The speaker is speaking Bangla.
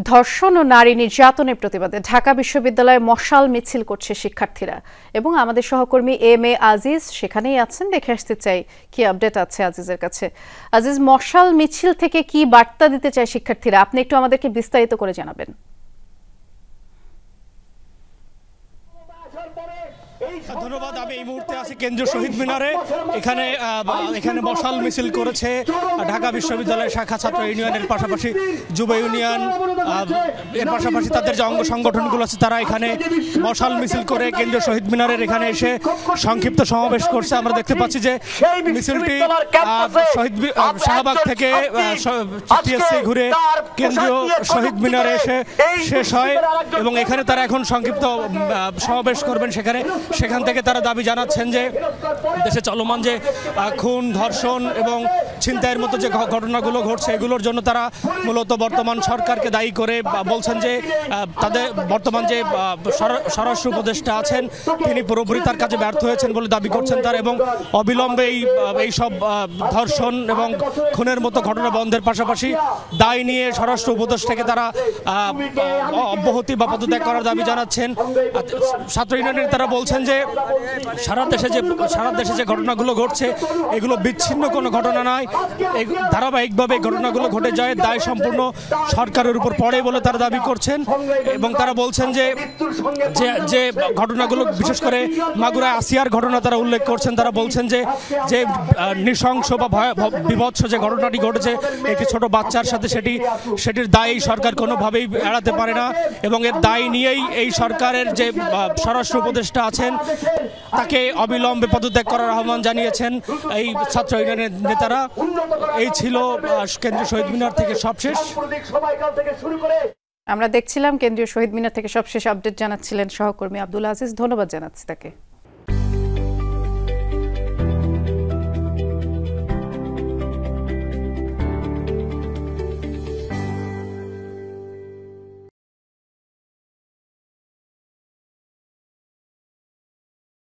ধর্ষণ ও নারী নির্যাতনের প্রতিবাদে ঢাকা বিশ্ববিদ্যালয়ে মশাল মিছিল করছে শিক্ষার্থীরা এবং আমাদের সহকর্মী এম এ আজিজ সেখানেই আছেন। দেখে আসতে চাই কি আপডেট আছে আজিজের কাছে। আজিজ, মশাল মিছিল থেকে কি বার্তা দিতে চায় শিক্ষার্থীরা, আপনি একটু আমাদেরকে বিস্তারিত করে জানাবেন। ধন্যবাদ। আমি এই মুহূর্তে আছি কেন্দ্রীয় শহীদ মিনারে। এখানে মশাল মিছিল করেছে ঢাকা বিশ্ববিদ্যালয়ের শাখা ছাত্র ইউনিয়নের পাশাপাশি যুব ইউনিয়ন, এর পাশাপাশি তাদের যে অঙ্গ সংগঠনগুলো আছে তারা এখানে মশাল মিছিল করে কেন্দ্রীয় শহীদ মিনারের এখানে এসে সংক্ষিপ্ত সমাবেশ করছে। আমরা দেখতে পাচ্ছি যে মিছিলটি শহীদ শাহবাগ থেকে টিএসসি ঘুরে কেন্দ্রীয় শহীদ মিনারে এসে শেষ হয় এবং এখানে তারা এখন সংক্ষিপ্ত সমাবেশ করবেন। সেখান থেকে তারা দাবি জানাচ্ছেন যে দেশে চলমান যে খুন, ধর্ষণ এবং ছিনতাইয়ের মতো যে ঘটনাগুলো ঘটছে এগুলোর জন্য তারা মূলত বর্তমান সরকারকে দায়ী করে বলছেন যে তাদের বর্তমান যে স্বরাষ্ট্র উপদেষ্টা আছেন তিনি পুরোপুরি তার কাজে ব্যর্থ হয়েছেন বলে দাবি করছেন তারা, এবং অবিলম্বে এই সব ধর্ষণ এবং খুনের মতো ঘটনা বন্ধের পাশাপাশি দায় নিয়ে স্বরাষ্ট্র উপদেষ্টাকে তারা অব্যাহতি বা পদত্যাগ করার দাবি জানাচ্ছেন। ছাত্র ইউনিয়নের তারা বলছেন যে সারা দেশে যে ঘটনাগুলো ঘটছে এগুলো বিচ্ছিন্ন কোনো ঘটনা নয়, ধারাবাহিকভাবে ঘটনাগুলো ঘটে যায়, দায় সম্পূর্ণ সরকারের উপর পড়ে বলে তারা দাবি করছেন। এবং তারা বলছেন যে যে ঘটনাগুলো বিশেষ করে মাগুরা আসিয়ার ঘটনা তারা উল্লেখ করছেন। তারা বলছেন যে যে নৃশংস বা বিভৎস যে ঘটনাটি ঘটেছে একটি ছোট বাচ্চার সাথে সেটির দায় এই সরকার কোনোভাবেই এড়াতে পারে না এবং এর দায় নিয়েই এই সরকারের যে স্বরাষ্ট্র উপদেষ্টা আছেন তাকে অবিলম্বে পদত্যাগ করার আহ্বান জানিয়েছেন এই ছাত্র ইউনিয়নের নেতারা। এই ছিল কেন্দ্রীয় শহীদ মিনার থেকে সবশেষ। আমরা দেখছিলাম কেন্দ্রীয় শহীদ মিনার থেকে সবশেষ আপডেট জানাচ্ছিলেন সহকর্মী আব্দুল আজিজ। ধন্যবাদ জানাচ্ছি তাকে।